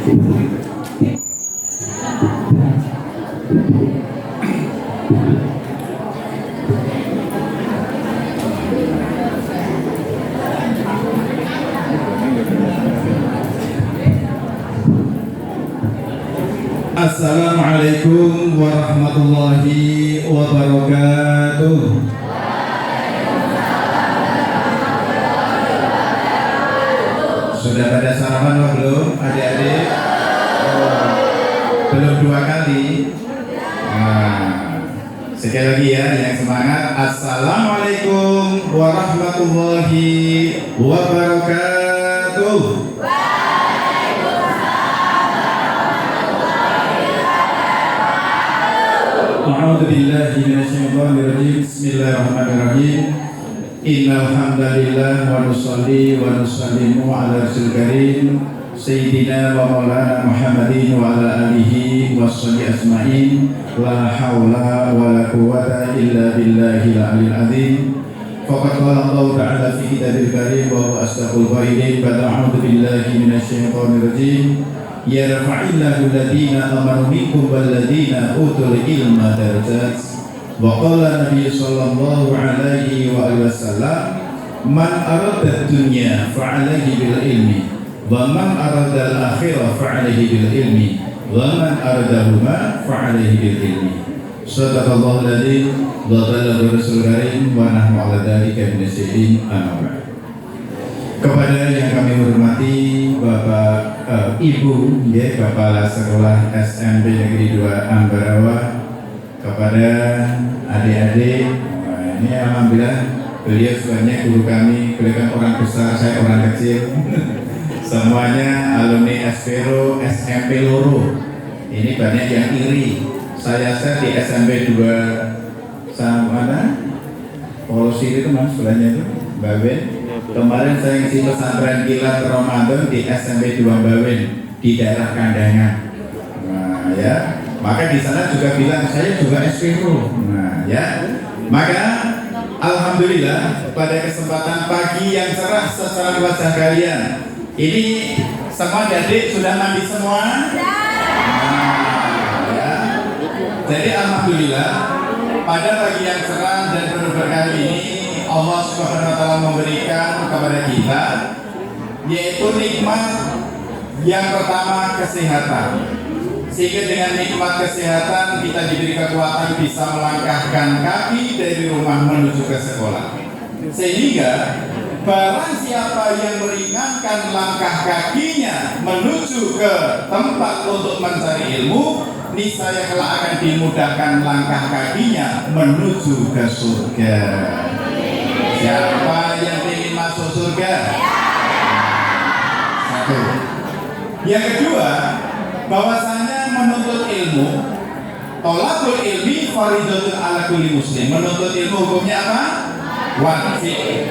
Assalamualaikum warahmatullahi wabarakatuh. Sudah pada sarapan loh belum adik-adik? Belum 2 kali. Nah, sekali lagi ya yang semangat. Assalamualaikum warahmatullahi wabarakatuh. A'udzu billahi minasyaitonir rajim. Bismillahirrahmanirrahim. Innal hamdalillah wa nusalli wa nusallimu ala rasulil karim sayyidina wa maulana Muhammadin wa ala alihi washabihi ajmain. La haula wa la quwwata illa billahil aliyil azim. Faqad qala Allah ta'ala fi kitabil karim wa huwa asdaqul qailin. A'udzu billahi minasyaitonir rajim. Yarfa'illahu alladhina amanu minkum walladhina utul ilma darajat. Wa qala Nabi sallallahu alaihi wa alihi wasallam, man arada dunya fa'alaihi bil ilmi wa man arada al-akhirah fa'alaihi bil ilmi wa man aradahuma fa'alaihi bil ilmi. Shadaqallahu alladhi wa balagha rasul karim wa nahnu ala dzalika min asyhadin. Amin. Kepada yang kami hormati Bapak Ibu, ya, Kepala Sekolah SMP Negeri 2 Ambarawa, kepada adik-adik, ini alhamdulillah beliau sebenarnya guru kami, beliau kan orang besar, saya orang kecil. Semuanya alumni SPRO SMP Loro. Ini banyak yang iri. Saya di SMP 2 sama mana? Polosi itu mas, sebelahnya itu Bawen. Kemarin saya ngisi pesantren kilat Ramadan di SMP 2 Bawen di daerah Kandangan. Nah ya, maka di sana juga bilang saya juga SPRO. Nah ya, maka alhamdulillah pada kesempatan pagi yang cerah secara wajah kalian ini semua adik sudah mandi semua. Nah, ya. Jadi alhamdulillah pada pagi yang cerah dan penuh berkah ini Allah Subhanahu wa taala memberikan kepada kita yaitu nikmat yang pertama kesehatan. Sehingga dengan nikmat kesehatan kita diberi kekuatan bisa melangkahkan kaki dari rumah menuju ke sekolah. Sehingga barang siapa yang meringankan langkah kakinya menuju ke tempat untuk mencari ilmu, niscaya kelak akan dimudahkan langkah kakinya menuju ke surga. Siapa yang ingin masuk surga? Satu. Yang kedua, bahwasanya menuntut ilmu, thalabul ilmi fardhatun ala kulli muslim. Menuntut ilmu hukumnya apa? Wajib.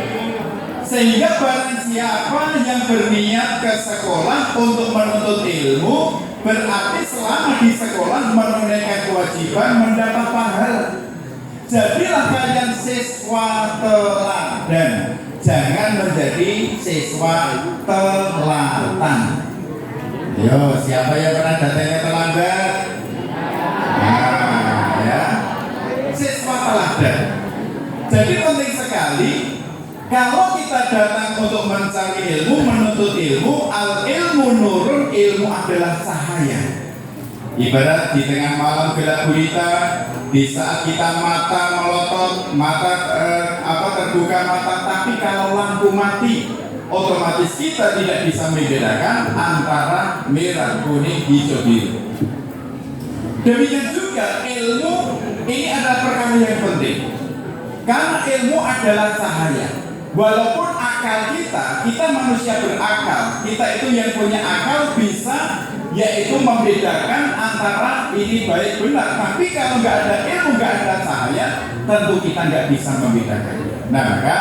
Sehingga barang siapa yang berniat ke sekolah untuk menuntut ilmu, berarti selama di sekolah menunaikan kewajiban mendapat pahala. Jadilah kalian siswa teladan, jangan menjadi siswa telatan. Yo, siapa yang pernah datangnya terlambat? Nah, ya, siswa teladan. Jadi penting sekali kalau kita datang untuk mencari ilmu, menuntut ilmu, al ilmu nurun, ilmu adalah cahaya. Ibarat di tengah malam gelap gulita, di saat kita mata melotot, terbuka mata, tapi kalau lampu mati, otomatis kita tidak bisa membedakan antara merah, kuning, hijau, biru. Demikian juga ilmu ini adalah perkara yang penting, karena ilmu adalah cahaya. Walaupun akal kita manusia berakal, kita itu yang punya akal bisa yaitu membedakan antara ini baik benar. Tapi kalau nggak ada ilmu, nggak ada cahaya, tentu kita nggak bisa membedakan. Nah maka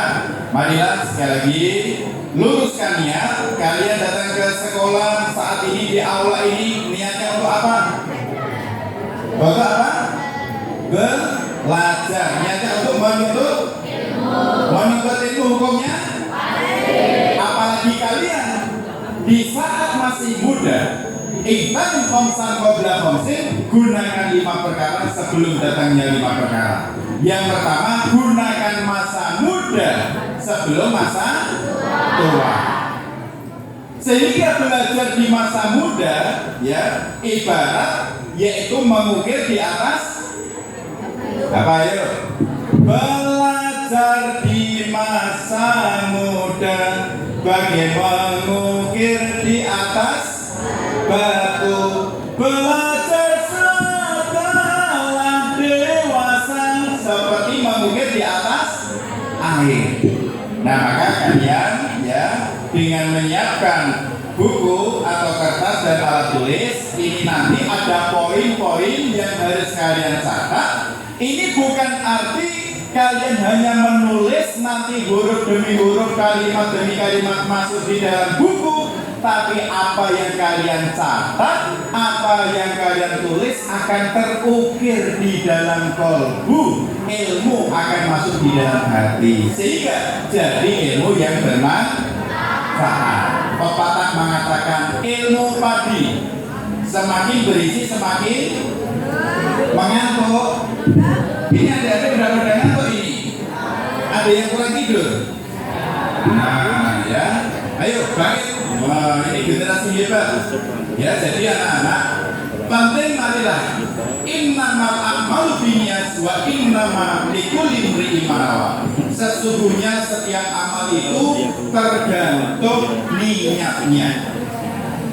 marilah sekali lagi luruskan niat. Kalian datang ke sekolah saat ini di aula ini niatnya untuk apa? Untuk apa? Belajar. Niatnya untuk menuntut ilmu. Menuntut ilmu hukumnya? Apalagi kalian di saat masih muda, Ihtam khamsan qabla khamsin, gunakan 5 perkara sebelum datangnya 5 perkara. Yang pertama, gunakan masa muda sebelum masa tua. Sehingga belajar di masa muda, ya, ibarat yaitu mengukir di atas apa, ayo? Belajar di masa muda bagai mengukir di atas batu. Belajar setelah dewasa seperti mengukir di atas air. Nah, maka kalian ya dengan menyiapkan buku atau kertas dan alat tulis, ini nanti ada poin-poin yang harus kalian catat. Ini bukan arti kalian hanya menulis nanti huruf demi huruf, kalimat demi kalimat masuk di dalam buku, tapi apa yang kalian catat, apa yang kalian tulis akan terukir di dalam kolbu. Ilmu akan masuk di dalam hati, sehingga jadi ilmu yang bermanfaat. Pepatah mengatakan ilmu padi semakin berisi semakin mengantuk. Ini ada berapa ngantuk ini? Ada yang kurang tidur. Nah, ya, ayo bangkit. Wah, ini generasi hebat. Ya, jadi anak-anak penting marilah. Innamal a'malu binniyat wa innama likulli imri'in ma nawa. Sesungguhnya setiap amal itu tergantung niatnya.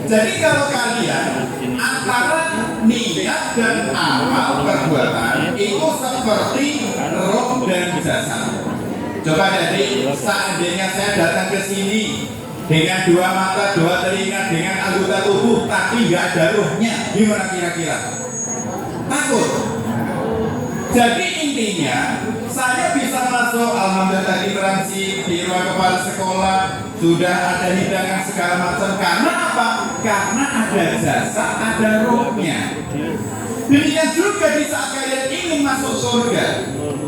Jadi kalau kalian antara niat dan amal perbuatan itu seperti roh dan jasad. Coba jadi seandainya saya datang ke sini dengan 2 mata, 2 telinga, dengan anggota tubuh, tapi nggak ada rohnya, gimana kira-kira? Takut. Jadi intinya saya bisa masuk, alhamdulillah tadi transit di ruang kepala sekolah, sudah ada hidangan segala macam. Karena apa? Karena ada jasa, ada rohnya. Demikian juga di saat kalian ingin masuk surga,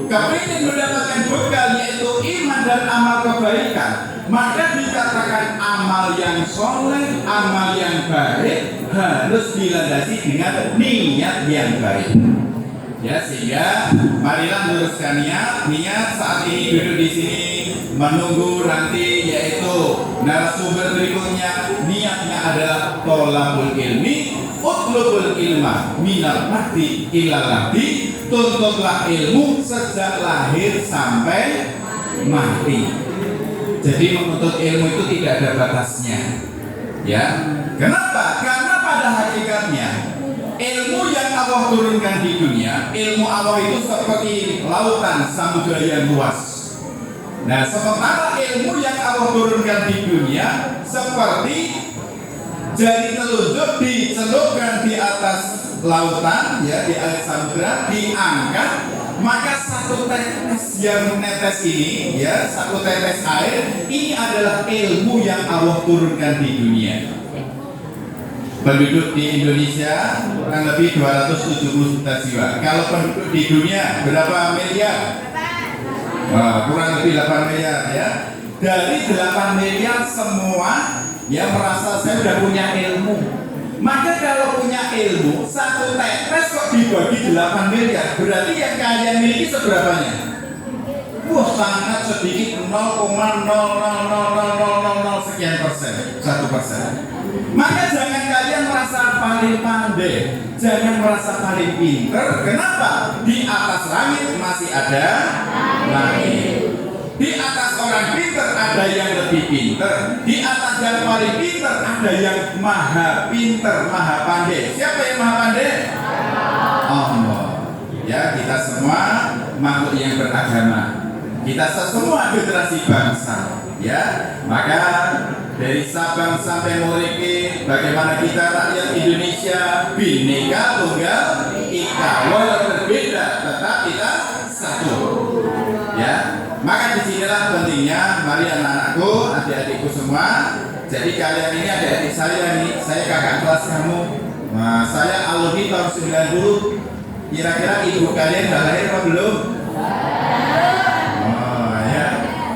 kepingin mendapatkan bekal yaitu iman dan amal kebaikan, maka dikatakan amal yang soleh, amal yang baik harus dilandasi dengan niat yang baik. Ya, sehingga marilah luruskan niat saat ini duduk di sini menunggu nanti yaitu narasumber berikutnya. Niatnya adalah tolabul ilmi, utlubul ilma minal mahdi ilal lahdi. Tuntutlah ilmu sejak lahir sampai mati. Jadi menuntut ilmu itu tidak ada batasnya. Ya, kenapa? Karena pada hakikatnya ilmu yang Allah turunkan di dunia, ilmu Allah itu seperti lautan samudra yang luas. Nah, sementara ilmu yang Allah turunkan di dunia seperti jari telunjuk dicelupkan di atas lautan, ya, di air samudra, diangkat, maka satu tetes yang menetes ini, ya, satu tetes air ini adalah ilmu yang Allah turunkan di dunia. Penduduk di Indonesia kurang lebih 270 juta jiwa. Kalau penduduk di dunia berapa miliar? Kurang lebih 8 miliar, ya. Dari 8 miliar semua yang merasa saya sudah punya ilmu. Maka kalau punya ilmu, satu tetes kok dibagi 8 miliar, berarti yang kalian miliki seberapanya? Wah, sangat sedikit, 0,00000 sekian persen, 1%. Maka jangan kalian merasa paling pandai, jangan merasa paling pinter. Kenapa? Di atas langit masih ada langit. Di atas orang pinter ada yang lebih pinter. Di atas yang paling pinter ada yang maha pinter, maha pandai. Siapa yang maha pandai? Allah. Ya, kita semua makhluk yang beragama. Kita semua generasi bangsa. Ya, maka dari Sabang sampai Merauke, bagaimana kita rakyat Indonesia bineka tunggal ika, walau berbeda tetap kita satu. Ya, maka disinilah pentingnya, mari anak-anakku, adik-adikku semua. Jadi kalian ini adik-adik saya nih, saya kakak kelas kamu. Nah, saya alumni tahun 90. Kira-kira ibu kalian udah lahir apa belum?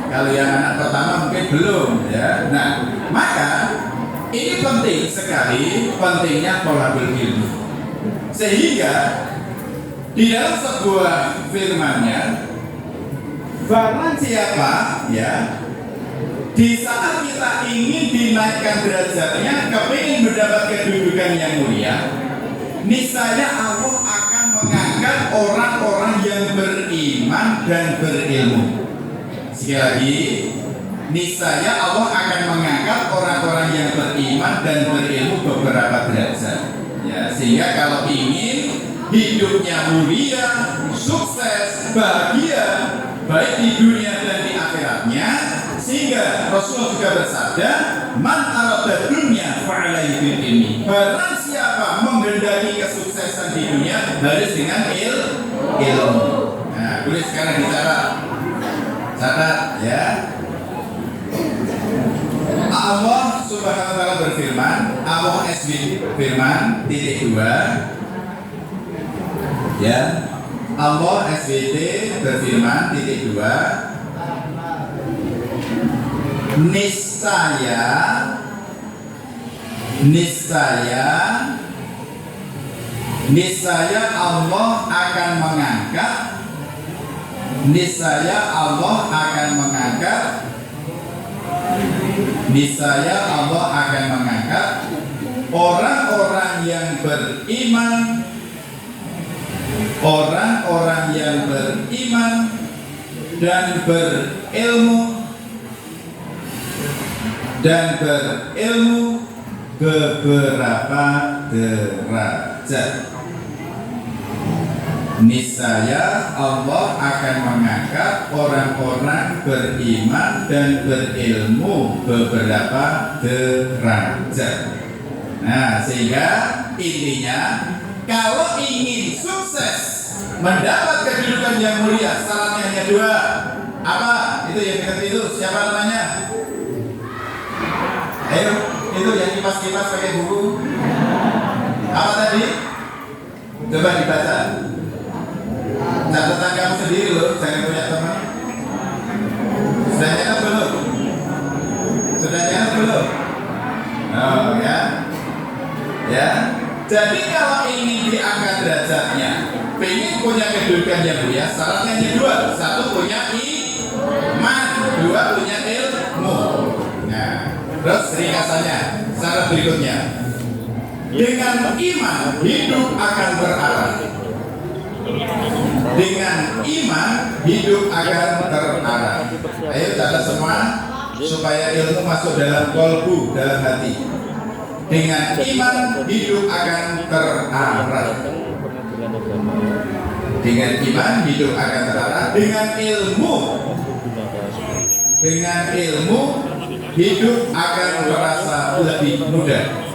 Kalau yang anak pertama mungkin belum, ya. Nah, maka Ini penting sekali, pentingnya thalabul ilmi. Sehingga di dalam sebuah firman-Nya, barang siapa ya di saat kita ingin dinaikkan derajatnya, kepingin mendapat kedudukan yang mulia, niscaya Allah akan mengangkat orang-orang yang beriman dan berilmu. Sekali lagi, niscaya Allah akan mengangkat orang-orang yang beriman dan berilmu beberapa derajat. Ya, sehingga kalau ingin hidupnya mulia, sukses, bahagia, baik di dunia dan di akhiratnya, sehingga Rasulullah juga bersabda, man arada dunya fa'alaihi bil ilmi. Barang siapa menghendaki kesuksesan di dunia, harus dengan ilmu. Nah, boleh sekarang catat ya. Allah Subhanahu wa taala berfirman, Allah SW firman titik 2 ya. Allah SWT berfirman titik 2, niscaya Allah akan mengangkat orang-orang yang beriman dan berilmu beberapa derajat. Niscaya Allah akan mengangkat orang-orang beriman dan berilmu beberapa derajat. Nah, sehingga intinya kalau ingin sukses mendapat kedudukan yang mulia, syaratnya hanya 2. Apa? Itu yang dekat itu, siapa namanya? Ayo, itu yang kipas-kipas pakai buku. Apa tadi? Coba dibaca. Catatan kamu sendiri loh, jangan punya teman. Sudah nyatet belum? Oh ya. Ya. Jadi kalau ingin diangkat derajatnya, pengen punya kedudukan yang mulia, syaratnya hanya 2. 1 punya iman, 2 punya ilmu. Nah, terus ringkasannya, syarat berikutnya, dengan iman hidup akan terarah. Ayo catat semua supaya ilmu masuk dalam kolbu, dalam hati. Dengan iman hidup akan terarah. Dengan ilmu hidup akan terasa lebih mudah.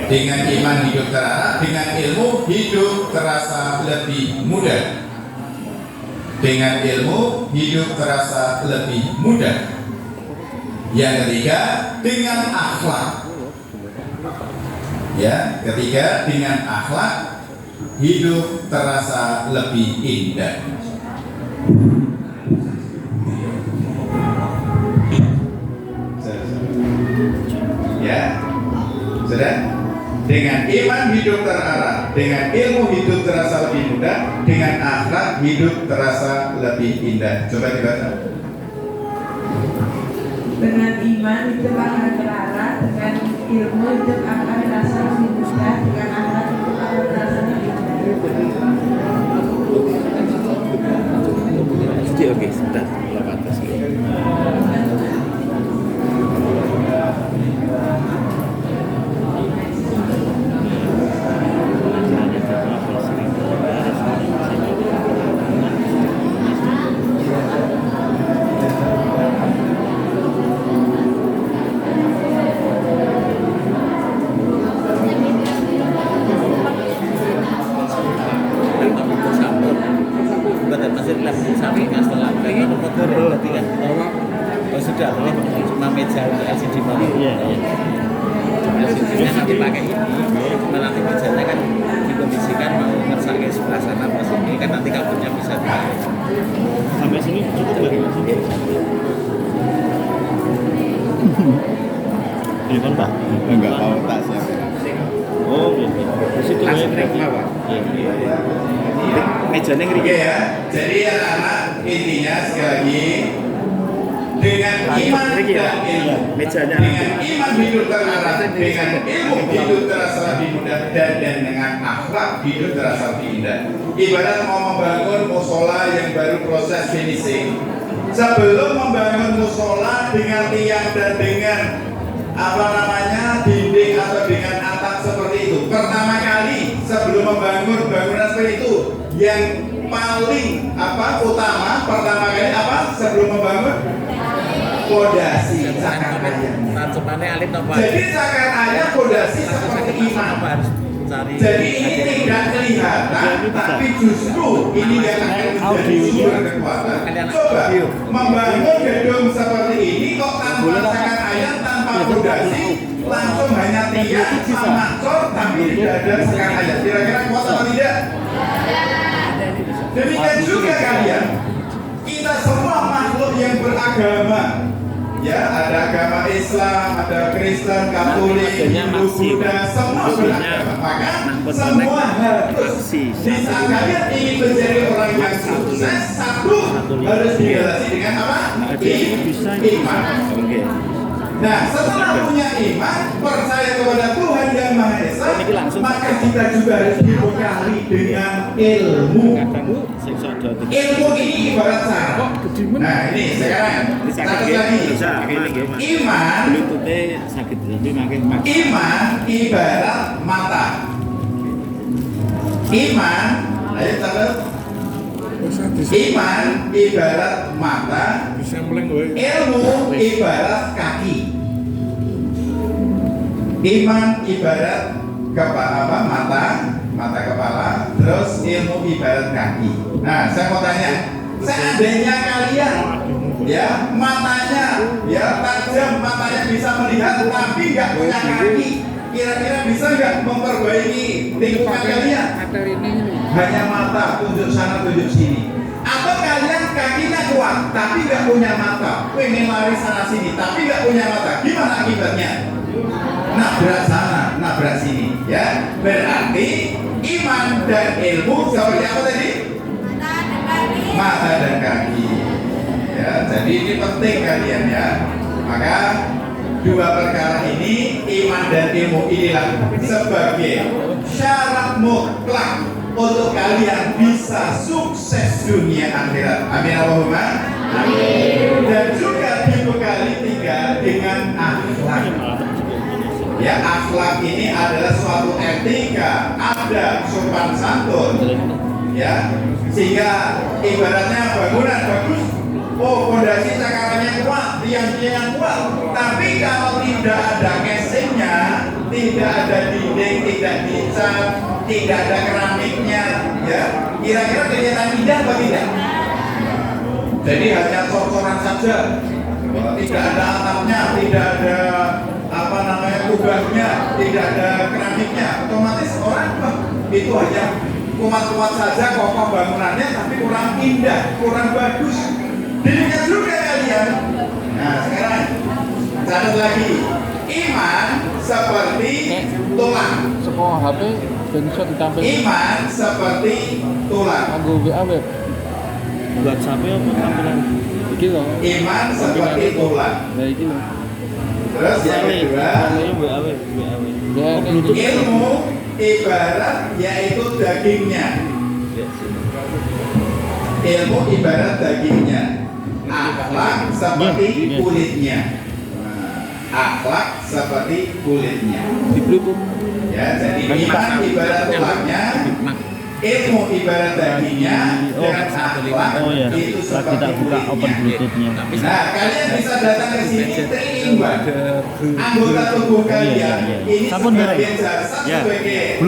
Dengan iman hidup terarah, dengan ilmu hidup terasa lebih mudah. Dengan ilmu hidup terasa lebih mudah. Yang ketiga, dengan akhlak. Ya, ketiga, dengan akhlak hidup terasa lebih indah. Ya, sudah. Dengan iman hidup terarah, dengan ilmu hidup terasa lebih mudah, dengan akhlak hidup terasa lebih indah. Coba dibaca. Dengan iman hidup akan terarah, dengan ilmu hidup akan terasa lebih mudah, dengan akhlak hidup akan terasa lebih indah. Oke, sebentar. Kan Pak? Enggak mau tak siapin. Oh, gitu. Di situ Langsung ya. terima, Pak. Iya. Mejanya ngeri. Oke ya, jadi anak-anak intinya sekali lagi dengan iman dan ilmu, Mejanya dengan iman hidup terarah, dengan ilmu hidup terasa lebih mudah, dan dengan akhlak hidup terasa lebih indah. Ibarat mau membangun musola yang baru proses finishing, sebelum membangun musola dengan tiang dan dengan dinding atau dengan atap seperti itu, pertama kali sebelum membangun bangunan seperti itu, yang paling utama pertama kali sebelum membangun fondasi cakar ayam. Rancumannya alit apa? Jadi cakar ayam fondasi seperti iman. Harus cari. Jadi ini tidak kelihatan, tapi justru ini yang akan menjadi sumber kekuatan. Coba membangun gedung seperti ini kok tanpa cakar ayam, tanpa fondasi, langsung hanya tiang sama cor, tapi tidak ada cakar ayam. Kira-kira kuat atau tidak? Demikian juga kalian, kita semua makhluk yang beragama, ya, ada agama Islam, ada Kristen, Katolik, Hindu, Buddha, semua beragama. Maka semua harus di saat kalian ingin menjadi orang yang sukses, satu harus dihiasi dengan apa? Iman. Nah, setelah punya iman, percaya kepada Tuhan yang Maha Esa, maka kita juga harus dibekali dengan ilmu. Ilmu ini ibarat saraf. Nah, ini sekarang satu lagi. Iman ibarat mata. Iman, ayo catat. Iman ibarat mata, ilmu ibarat kaki. Iman ibarat mata kepala, terus ilmu ibarat kaki. Nah, saya mau tanya, seandainya kalian ya matanya ya tajam, matanya bisa melihat tapi nggak punya kaki, kira-kira bisa nggak memperbaiki lingkungan kalian? Hanya mata, tunjuk sana, tunjuk sini. Atau kalian kakinya kuat tapi nggak punya mata, pengen lari sana sini tapi nggak punya mata, gimana akibatnya? Nabrak sana, nabrak sini, ya. Berarti iman dan ilmu seperti apa tadi? Mata dan kaki. Ya, jadi ini penting kalian ya. Maka dua perkara ini, iman dan ilmu inilah sebagai syarat mutlak untuk kalian bisa sukses dunia akhirat. Amin Allahumma. Amin. Dan juga dibekali tiga dengan akhlak. Ya, akhlak ini adalah suatu etika, ada sopan santun. Ya, sehingga ibaratnya bangunan bagus, oh fondasi cakarannya kuat, tiang-tiang kuat, tapi kalau tidak ada casingnya, tidak ada dinding, tidak dicat, tidak ada keramiknya, ya kira-kira kelihatan indah atau tidak? Jadi hanya cor-coran saja, tidak ada atapnya, tidak ada kubahnya, tidak ada keramiknya, otomatis orang itu hanya kuat-kuat saja kokoh bangunannya, tapi kurang indah, kurang bagus. Demikian juga kalian. Nah, sekarang catat lagi, iman seperti tulang. Sekolah HP bisa ditampil. Iman seperti tulang. Anggo WA web. Buat sampai apa tampilan? Iki loh. Iman seperti tulang. Nah, iki loh. Terus yang kedua, ilmu ibarat yaitu dagingnya. Ilmu ibarat dagingnya. Akhlak seperti kulitnya. Akhlak seperti kulitnya. Di Bluetooth. Ya, jadi iman ibarat tulangnya, ilmu ibarat dagingnya, dan akhlak itu seperti kulitnya. Nah, kalian bisa datang ke sini 3 in 1. Anggota tubuh kalian ini sebagai jasa, sebagai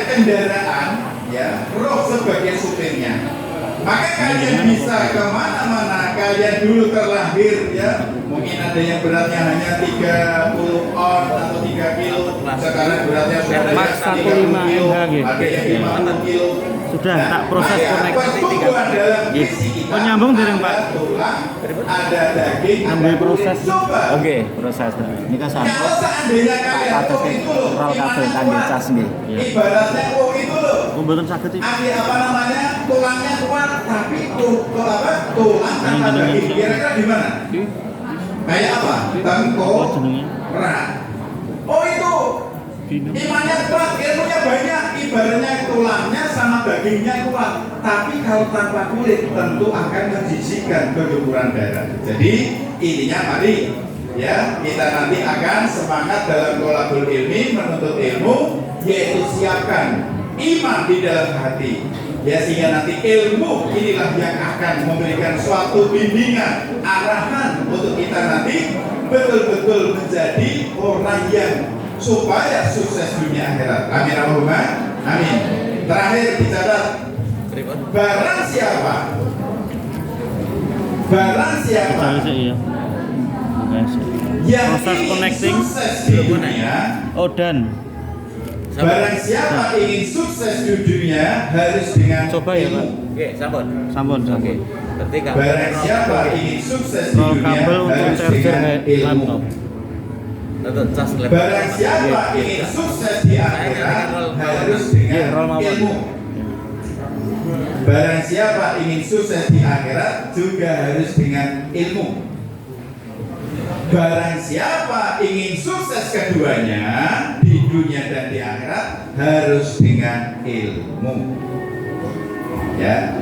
kendaraan, ya, roh sebagai supirnya. Maka kalian bisa kemana-mana. Kalian dulu terlahir, ya, mungkin ada yang beratnya hanya 30 on atau 3 kilo, Sekarang beratnya sudah Max 15 MH gitu. ada yang 50 kilo. Sudah tak proses Ada connecting. pertumbuhan dalam Iya. fisik kita. Oh, nyambung dereng, Pak? Ada tulang, ada daging, ada Ambil kulit. proses. Coba. Oke, proses. Ini kan Kalau sampel. seandainya kalian Kados itu loh, roll kabel imannya kangge kuat. cas nggih. Ibaratnya itu loh. Mboten saged iki. Akhir apa namanya tulangnya kuat tapi tulang tanpa daging kira-kira gimana? Kayak apa? Tengkok, Apa jenenge? rat. Oh itu imannya kuat, ilmunya banyak, ibaratnya tulangnya sama dagingnya kuat. Tapi kalau tanpa kulit tentu akan menjijikkan keguguran darah. Jadi intinya mari ya kita nanti akan semangat dalam thalabul ilmi menuntut ilmu, yaitu siapkan iman di dalam hati ya, sehingga nanti ilmu inilah yang akan memberikan suatu bimbingan arahan untuk kita nanti betul-betul menjadi orang yang supaya sukses dunia akhirat. Amin Allahumma amin. Terakhir dicatat, barang siapa Saya sih iya. Bukan sih. yang Proses ingin connecting. sukses di dunia, Oh dan barang siapa ingin sukses di dunia harus dengan coba ya, Pak. ilmu. Oke, sampun. Sampun, Oke. sampun. Berarti kamu Barang siapa ingin sukses di Roll dunia kabel untuk harus charger dengan kayak ilmu. laptop. untuk cas laptop. Barang siapa ingin sukses di akhirat harus Iya, dengan roll mawon. ilmu. Barang siapa ingin sukses di akhirat juga harus dengan ilmu. Barang siapa ingin sukses keduanya di dunia dan di akhirat harus dengan ilmu. Ya,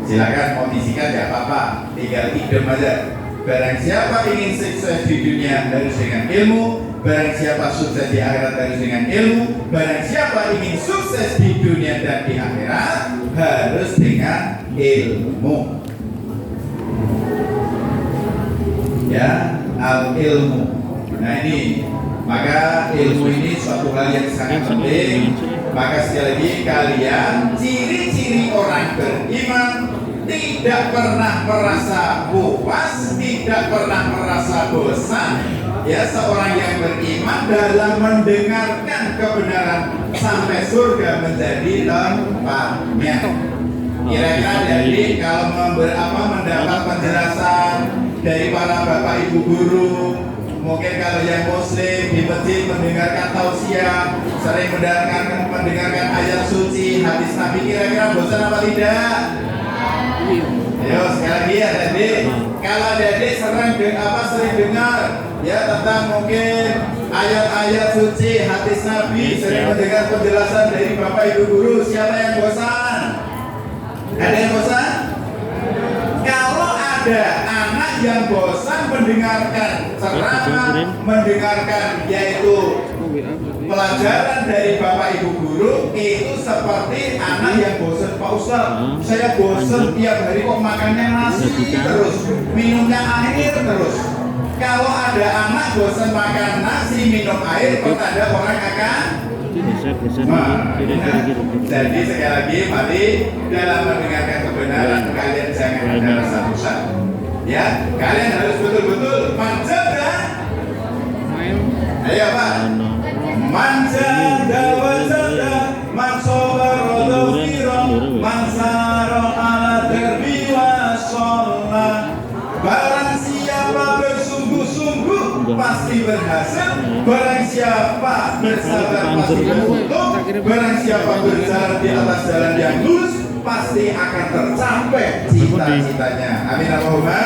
silakan mau disikat ya apa-apa, tinggal idem aja. Barang siapa ingin sukses di dunia harus dengan ilmu. Barang siapa sukses di akhirat harus dengan ilmu. Barang siapa ingin sukses di dunia dan di akhirat harus dengan ilmu. Ya, al ilmu. Nah ini, maka ilmu ini suatu hal yang sangat penting. Maka sekali lagi kalian ciri-ciri orang beriman tidak pernah merasa puas, tidak pernah merasa bosan. Ya, seorang yang beriman dalam mendengarkan kebenaran sampai surga menjadi tempatnya. Kira-kira jadi kalau mendapat penjelasan dari para bapak ibu guru, mungkin kalau yang muslim di masjid mendengarkan tausiah, sering mendengarkan ayat suci, hadis Nabi, kira-kira bosan apa tidak? Ayo sekali lagi ya adik. Kalau adik sering dengar ya tentang mungkin ayat-ayat suci, hadis Nabi, sering mendengar penjelasan dari bapak ibu guru, siapa yang bosan? Ada yang bosan? Kalau ada anak yang bosan mendengarkan ceramah, mendengarkan yaitu pelajaran dari bapak ibu guru, itu seperti anak yang bosan. Pak Ustaz, saya bosan tiap hari kok makannya nasi terus, minumnya air terus. Kalau ada anak bosan makan nasi, minum air, pertanda orang akan jadi sekali lagi mari dalam mendengarkan kebenaran kalian jangan ada rasa bosan. Ya, kalian harus betul-betul menjaga. Ayo Pak, menjaga wajada, mansobarolofiro, mansaro ala derbi wasolah. Barang siapa bersungguh-sungguh pasti berhasil. Barang siapa bersabar pasti beruntung. Barang siapa berjalan di atas jalan yang lurus pasti akan tercapai cita-citanya. Amin Allahumma.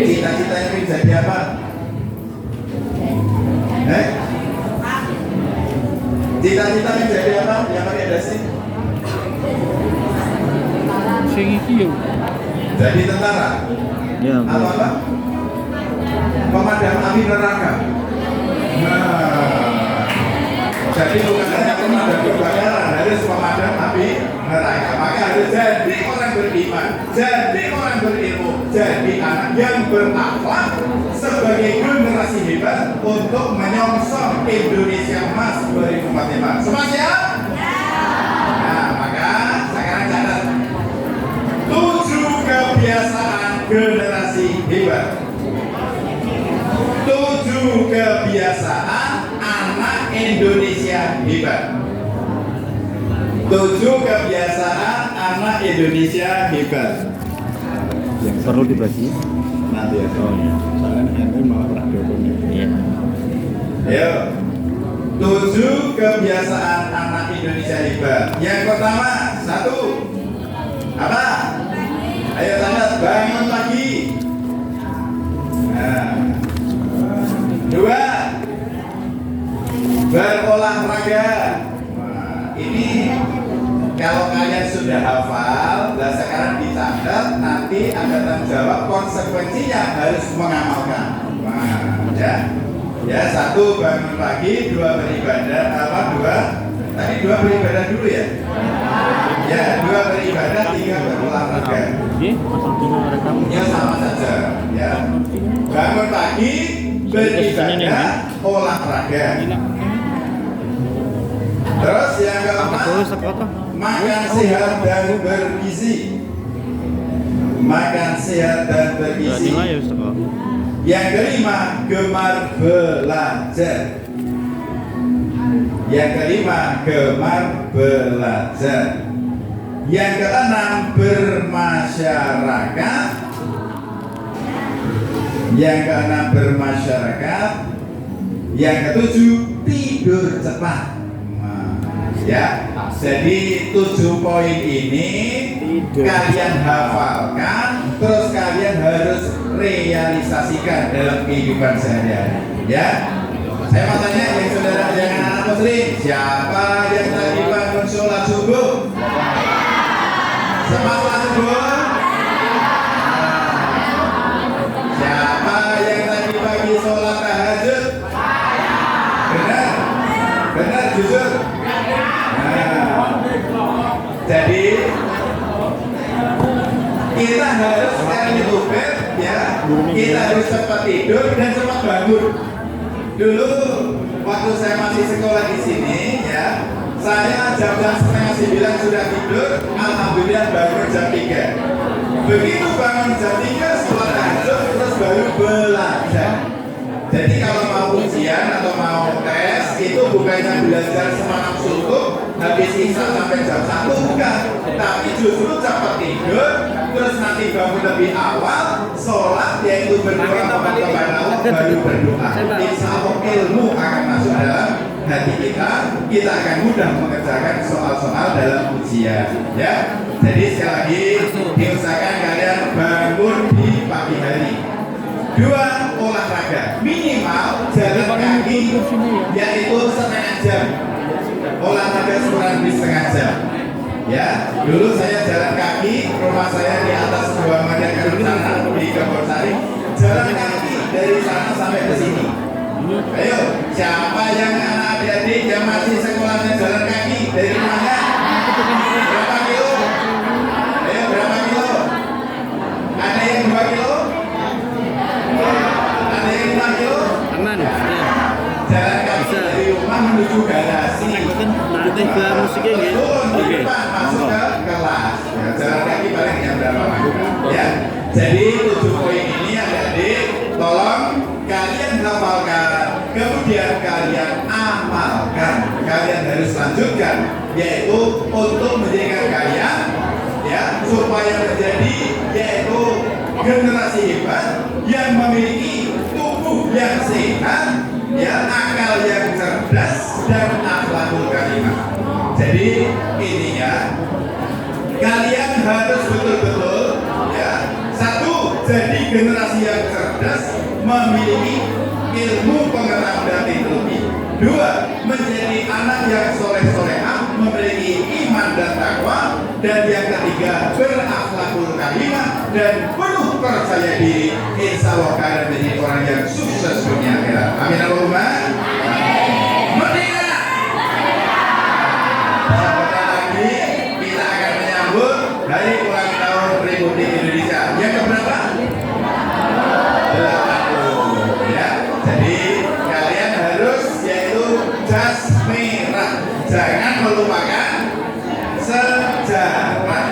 Cita-citanya ingin jadi apa? Cita-citanya jadi apa? Yang pakai dasi? Jadi tentara. Ya, Apa? Pemadam api neraka. Nah, jadi bukan hanya pemadam kebakaran, harus pemadam api neraka. Maka harus jadi orang beriman, jadi orang berilmu, jadi anak yang berakhlak sebagai generasi hebat untuk menyongsong Indonesia emas 2045. Semua siap? Nah, maka sekarang catat 7 kebiasaan generasi hebat. 7 kebiasaan anak Indonesia hebat. 7 kebiasaan anak Indonesia hebat. Yang perlu dibagi. Nanti ya. Oh iya. Soalnya ini malah pernah diomongin. Iya. Ayo. 7 kebiasaan anak Indonesia hebat. Yang pertama, 1. Apa? Ayo tanda bangun pagi. Nah. 2. Berolahraga. Nah, ini kalau kalian sudah hafal, dan sekarang dicatat, nanti ada tanggung jawab konsekuensinya harus mengamalkan. Nah, ya 1 bangun pagi, 2 beribadah, apa 2? Tadi 2 beribadah dulu ya. Ya 2 beribadah, 3 berolahraga. Ya sama saja. Ya bangun pagi, beribadah, olahraga. Terus yang keempat, makan sehat dan bergizi. Makan sehat dan bergizi. Yang kelima, gemar belajar. Yang kelima, gemar belajar. Yang keenam, bermasyarakat. Yang keenam, bermasyarakat. Yang ketujuh, tidur cepat. Ya, jadi 7 poin ini kalian hafalkan, terus kalian harus realisasikan dalam kehidupan sehari-hari. Ya, saya mau tanya yang saudara yang anak muslim, siapa yang tadi bangun sholat subuh? Semua sholat subuh? Siapa yang tadi pagi sholat tahajud? Benar? Benar, jujur? Jadi kita harus early to bed, ya. Kita harus cepat tidur dan cepat bangun. Dulu waktu saya masih sekolah di sini, ya, saya jam 8:30 sudah tidur. Alhamdulillah bangun jam 3. Begitu bangun jam 3 setelah tahajud terus baru belajar. Jadi kalau mau ujian atau mau tes itu bukannya belajar semalam suntuk habis isya sampai jam 1, bukan, tapi justru cepat tidur, terus nanti bangun lebih awal, sholat yaitu berdoa kepada Allah, baru berdoa. Insya Allah ilmu akan masuk dalam hati kita akan mudah mengerjakan soal-soal dalam ujian. Ya, jadi sekali lagi diusahakan kalian bangun di pagi hari. 2, olahraga minimal jalan kaki yaitu setengah jam. Olahraga kurang lebih setengah jam. Ya, dulu saya jalan kaki, rumah saya di atas Dua Madiakan sana di Kebonsari. Jalan kaki dari sana sampai ke sini. Ayo, siapa yang anak adik-adik yang masih sekolahnya jalan kaki dari rumahnya? Berapa kilo? Ayo, berapa kilo? Ada yang 2 kilo? Ada yang 5 kilo? Aman. Jalan kaki dari rumah menuju garasi. Nanti ke musiknya ya. Oke. Masuk ke kelas. Ya, jalan kaki paling jam berapa? Ya. Jadi 7 poin ini adik-adik, tolong kalian hafalkan, kemudian kalian amalkan. Kalian harus lanjutkan, yaitu untuk menjadikan kalian, ya, supaya menjadi yaitu generasi hebat yang memiliki tubuh yang sehat, ya, akal yang cerdas dan akhlakul karimah. Jadi ininya kalian harus betul-betul, ya, 1, jadi generasi yang cerdas, memiliki ilmu pengetahuan dan teknologi. 2, menjadi anak yang soleh-solehah, memiliki iman dan takwa. Dan yang ketiga, berakhlakul karimah dan penuh percaya diri. Insya Allah kalian menjadi orang yang sukses dunia akhirat. Amin Allahumma. Merdeka. Sebentar lagi kita akan menyambut hari ulang tahun Republik Indonesia. Yang keberapa? 80. Ya. Jadi kalian harus yaitu jas merah. Jangan melupakan sejarah.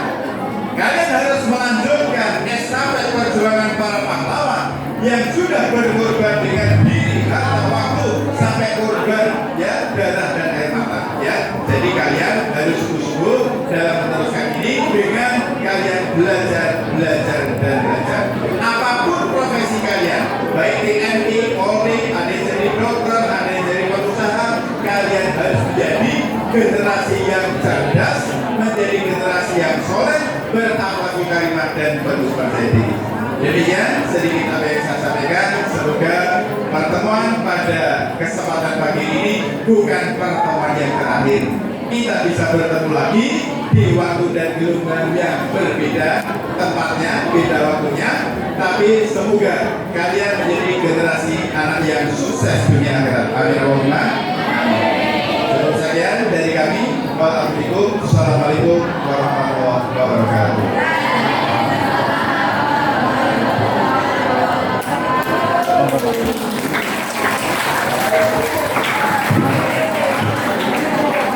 Kalian harus melanjutkan estafet perjuangan para pahlawan yang sudah berkorban dengan diri atau waktu sampai korban, ya, darah dan air mata. Ya, jadi kalian harus sungguh-sungguh dalam meneruskan ini dengan kalian belajar dan belajar. Apapun profesi kalian, baik TNI, Polri, ada yang jadi dokter, ada yang jadi pengusaha, kalian harus menjadi generasi yang cerdas, menjadi generasi yang soleh, berakhlak karimah dan penuh percaya diri. Demikian sedikit apa yang saya sampaikan. Semoga pertemuan pada kesempatan pagi ini bukan pertemuan yang terakhir. Kita bisa bertemu lagi di waktu dan gelombang yang berbeda tempatnya, beda waktunya. Tapi semoga kalian menjadi generasi anak yang sukses dunia akhirat. Amin Allahumma. Cukup sekian dari kami. Wassalamualaikum